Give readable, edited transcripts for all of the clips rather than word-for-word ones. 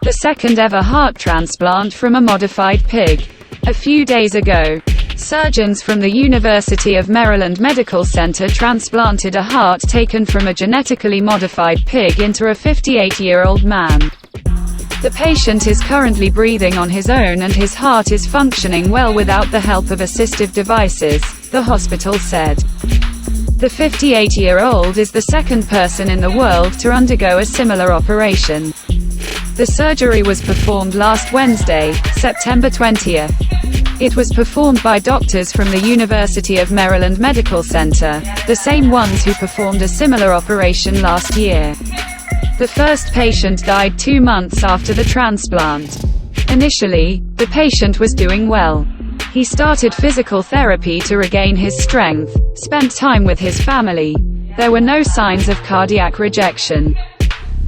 The second ever heart transplant from a modified pig. A few days ago, surgeons from the University of Maryland Medical Center transplanted a heart taken from a genetically modified pig into a 58-year-old man. The patient is currently breathing on his own and his heart is functioning well without the help of assistive devices, the hospital said. The 58-year-old is the second person in the world to undergo a similar operation. The surgery was performed last Wednesday, September 20th. It was performed by doctors from the University of Maryland Medical Center, the same ones who performed a similar operation last year. The first patient died 2 months after the transplant. Initially, the patient was doing well. He started physical therapy to regain his strength, spent time with his family. There were no signs of cardiac rejection.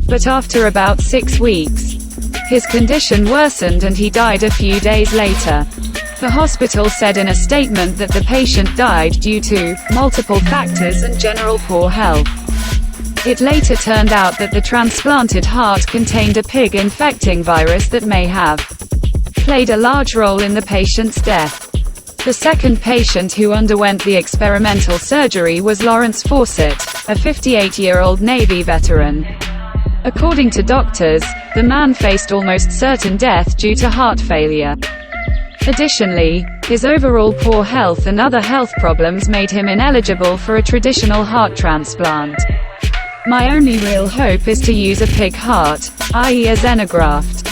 But after about 6 weeks, his condition worsened and he died a few days later. The hospital said in a statement that the patient died due to multiple factors and general poor health. It later turned out that the transplanted heart contained a pig-infecting virus that may have played a large role in the patient's death. The second patient who underwent the experimental surgery was Lawrence Fawcett, a 58-year-old Navy veteran. According to doctors, the man faced almost certain death due to heart failure. Additionally, his overall poor health and other health problems made him ineligible for a traditional heart transplant. My only real hope is to use a pig heart, i.e. a xenograft.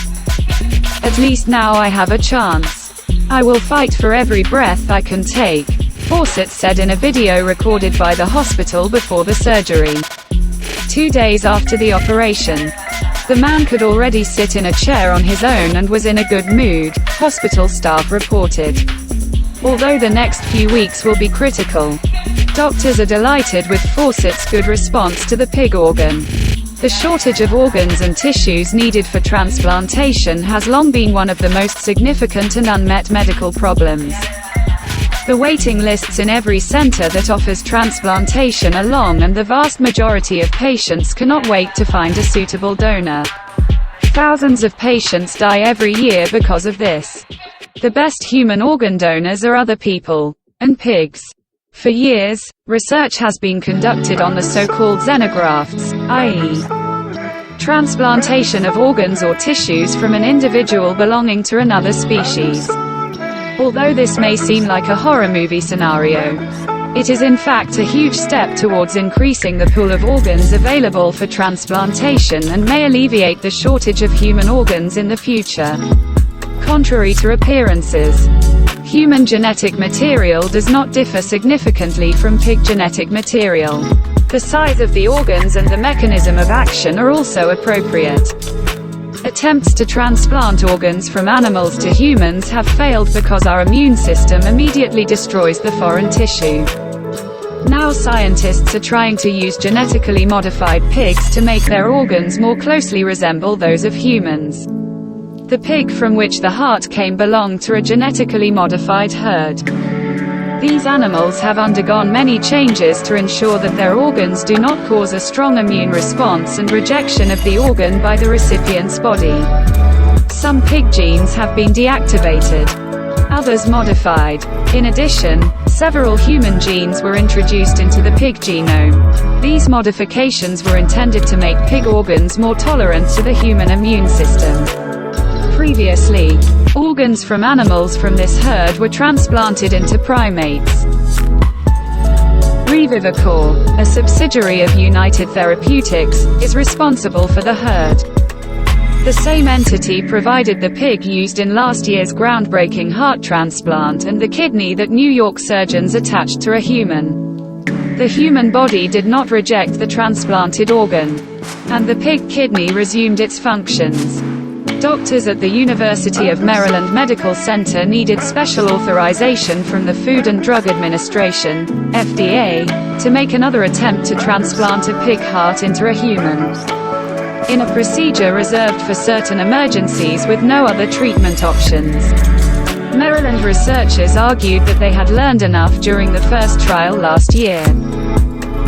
At least now I have a chance. I will fight for every breath I can take, Fawcett said in a video recorded by the hospital before the surgery. 2 days after the operation, the man could already sit in a chair on his own and was in a good mood, hospital staff reported. Although the next few weeks will be critical, doctors are delighted with Fawcett's good response to the pig organ. The shortage of organs and tissues needed for transplantation has long been one of the most significant and unmet medical problems. The waiting lists in every center that offers transplantation are long and the vast majority of patients cannot wait to find a suitable donor. Thousands of patients die every year because of this. The best human organ donors are other people, and pigs. For years, research has been conducted on the so-called xenografts, i.e., transplantation of organs or tissues from an individual belonging to another species. Although this may seem like a horror movie scenario, it is in fact a huge step towards increasing the pool of organs available for transplantation and may alleviate the shortage of human organs in the future. Contrary to appearances, human genetic material does not differ significantly from pig genetic material. The size of the organs and the mechanism of action are also appropriate. Attempts to transplant organs from animals to humans have failed because our immune system immediately destroys the foreign tissue. Now scientists are trying to use genetically modified pigs to make their organs more closely resemble those of humans. The pig from which the heart came belonged to a genetically modified herd. These animals have undergone many changes to ensure that their organs do not cause a strong immune response and rejection of the organ by the recipient's body. Some pig genes have been deactivated, others modified. In addition, several human genes were introduced into the pig genome. These modifications were intended to make pig organs more tolerant to the human immune system. Previously, organs from animals from this herd were transplanted into primates. bQYKo, a subsidiary of United Therapeutics, is responsible for the herd. The same entity provided the pig used in last year's groundbreaking heart transplant and the kidney that New York surgeons attached to a human. The human body did not reject the transplanted organ, and the pig kidney resumed its functions. Doctors at the University of Maryland Medical Center needed special authorization from the Food and Drug Administration, FDA, to make another attempt to transplant a pig heart into a human, in a procedure reserved for certain emergencies with no other treatment options. Maryland researchers argued that they had learned enough during the first trial last year.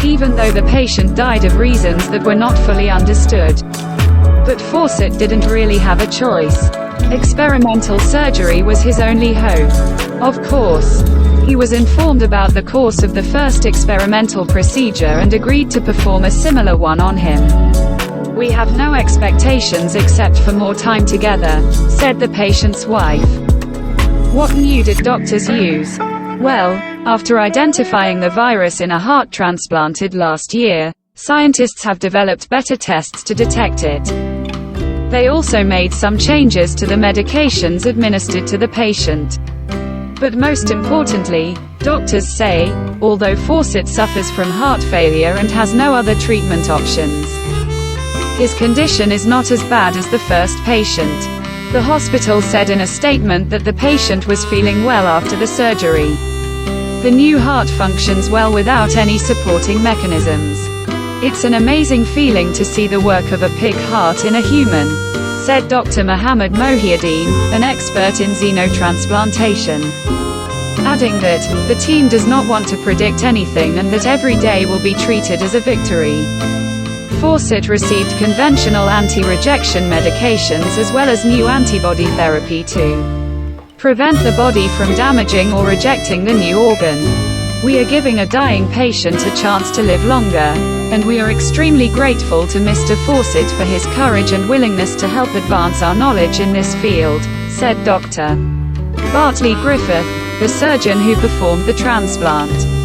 even though the patient died of reasons that were not fully understood. But Fawcett didn't really have a choice. Experimental surgery was his only hope. Of course, he was informed about the course of the first experimental procedure and agreed to perform a similar one on him. "We have no expectations except for more time together," said the patient's wife. What new did doctors use? Well, after identifying the virus in a heart transplanted last year, scientists have developed better tests to detect it. They also made some changes to the medications administered to the patient. But most importantly, doctors say, although Fawcett suffers from heart failure and has no other treatment options, his condition is not as bad as the first patient. The hospital said in a statement that the patient was feeling well after the surgery. The new heart functions well without any supporting mechanisms. "It's an amazing feeling to see the work of a pig heart in a human," said Dr. Mohammed Mohiuddin, an expert in xenotransplantation, adding that the team does not want to predict anything and that every day will be treated as a victory. Fawcett received conventional anti-rejection medications as well as new antibody therapy to prevent the body from damaging or rejecting the new organ. "We are giving a dying patient a chance to live longer, and we are extremely grateful to Mr. Fawcett for his courage and willingness to help advance our knowledge in this field," said Dr. Bartley Griffith, the surgeon who performed the transplant.